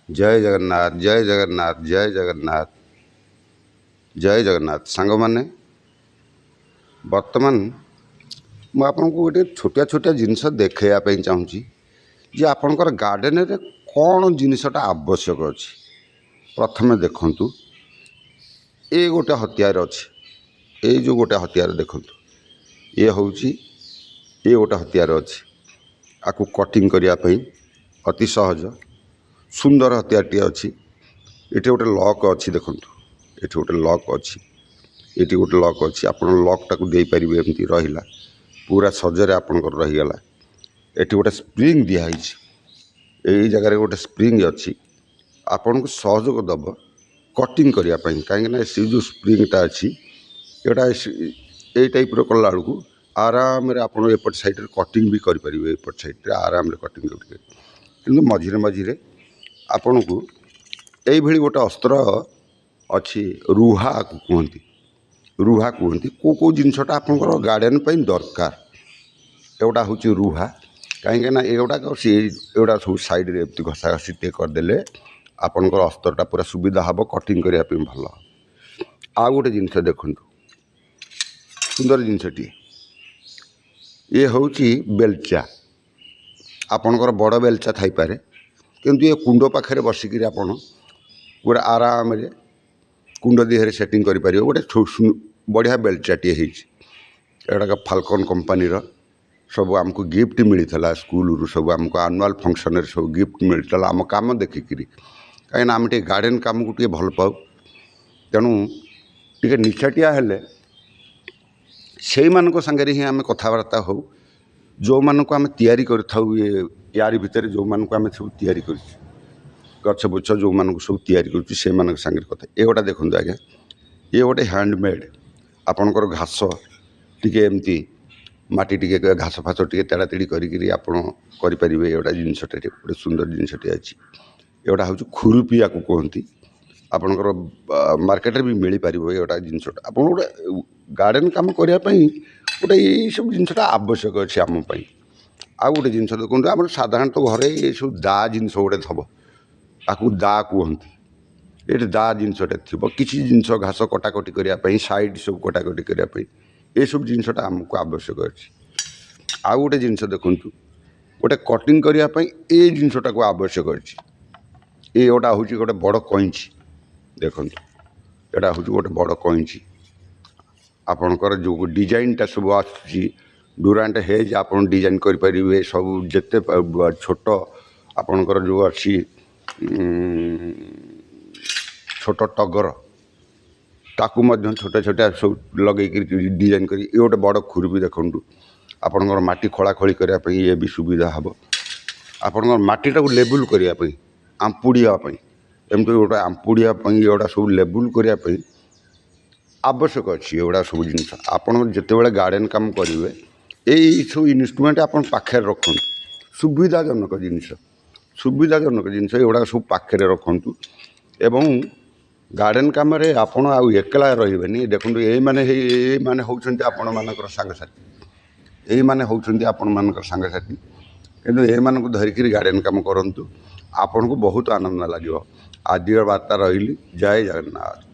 जय जगन्नाथ जय जगन्नाथ जय जगन्नाथ जय जगन्नाथ सांग मैंने बर्तमान मुझे आपको गोटे छोटिया छोटिया जिनस देखा चाहूँगी जे आपणकर गार्डेन रे कौन जिनसटा आवश्यक अच्छी। प्रथमे देखंतु ये गोटे हथियार अच्छे, ये जो गोटे हथियार देखंतु ये हूँ ये गोटे हथियार अच्छे। आपको कटिंग करने अति सहज सुंदर हथियार टी अच्छी। ये गोटे लक अच्छी देखंतु, ये गोटे लक अच्छी, ये गोटे लक अच्छी। आप लक टाक दे पारे एमती रहा पूरा सजरे आपणकर रहीगला। ये गोटे स्प्रिंग दिखाई यही जगह गोटे स्प्रिंग अच्छी आपन को सहयोग दब कटिंग करने कहीं से जो स्प्रिंगटा अच्छी एटा ये टाइप कला बेलू आराम आप एपट साइड कटिंग भी करेंगे। एपट साइड आराम कटिंग कर मझे मझे आपण को यही गोटे अस्त्र अच्छी रुहा को कहती, रुहा कहती कौ जिनसटा आपंकर गार्डन पर दरकार एगोटा हूँ रुहा। कहीं एगुड़ाक एगुड़ा सब साइड एमती घसा घसी टे करदे आपंकर अस्त्रटा पूरा सुविधा हम कटिंग करने भल। आउ गोटे जिनस देखु सुंदर जिनसटी ये हूँ बेलचा। आपणकर बड़ बेलचा थाईपे किंतु ये कुंड पाखे बसिक आप गोटे आराम कुंड दिहरे सेटिंग करें गोटे बढ़िया बेलचाटे होगा फाल्कन कंपनीर सब आमको गिफ्ट मिलता स्कूल सब आमको आनुआल फंक्शन सब गिफ्ट मिलता आम कम देखिक कहीं आम टे गार्डन कम को भल पाऊ तेणु टे निछाटिया हेले से सांगे ही आम कथबार्ता हो जो मानक आम तैयारी करूँ ये यार भितर जो मानक आम सब तैयारी कर गछ बुछ जो मानक सब तैयारी करूँ से सांगे कथा ये गोटा देखो आज्ञा ये गोटे हैंडमेड आपणकर घास टी एमती माटी टी घास फास टी तेड़ा तेड़ी करें एटा जिनसटे गोटे सुंदर जिनसटे अच्छी। एटा हूँ खुरुपी आपको कहती आपणकर मार्केट भी मिल पार एटा जिनसटा आप गोटे गार्डन कम करने गोटे ये सब जिनसटा आवश्यक अच्छे आम। आउ गोटे जिनस देखो आम साधारणतः घरे ये सब दा जिनस गोटे थब आपको दा कहती ये दा जिनसटे थी किसी जिनस घास कटाकटी करने साइड सब कटाकटी करने ये सब जिनसटा आमको आवश्यक अच्छे। आउ गोटे जिनस देखु गोटे कटिंग करने ये जिनसटा को आवश्यक अच्छे। ये गोटा हूँ गोटे बड़ कईची देखु यहाँ हूँ गोटे बड़ कईची आपणकर जो डिजाइनटा सब आुरांट हेज आप डिजाइन करेंगे सब जिते छोट आपणकर जो अच्छी छोट टगर ताकू छोटा छोटा सब लगे डिजाइन कर ये गोटे बड़ खुरपी देखु आपणकर माटी खोला खोली करने ये भी सुविधा हम आपणकर माटीटा को लेवल करने आंपुड़ापी एमती गोटे आंपुड़ापी एगुड़ा सब लेवल करने आवश्यक अच्छी। एगुड़ा सब जिन आप जिते गार्डन काम करेंगे यही सब इन्स्ट्रुमेंट आप पाखे रखु सुविधाजनक जिनस सुविधाजनक जिनस एगुड़ा सब पाखे रखु एवं गार्डन कम आपड़ आकला रही देखो ये मैंने होती आपण मानकर सांगसाथी यही मैंने होती आपण मानकर सांगसाथी किंतु ये मानक धरिकी गार्डन कम करूँ आपन को बहुत आनंद लगे। आज वार्ता रही जय जगन्नाथ।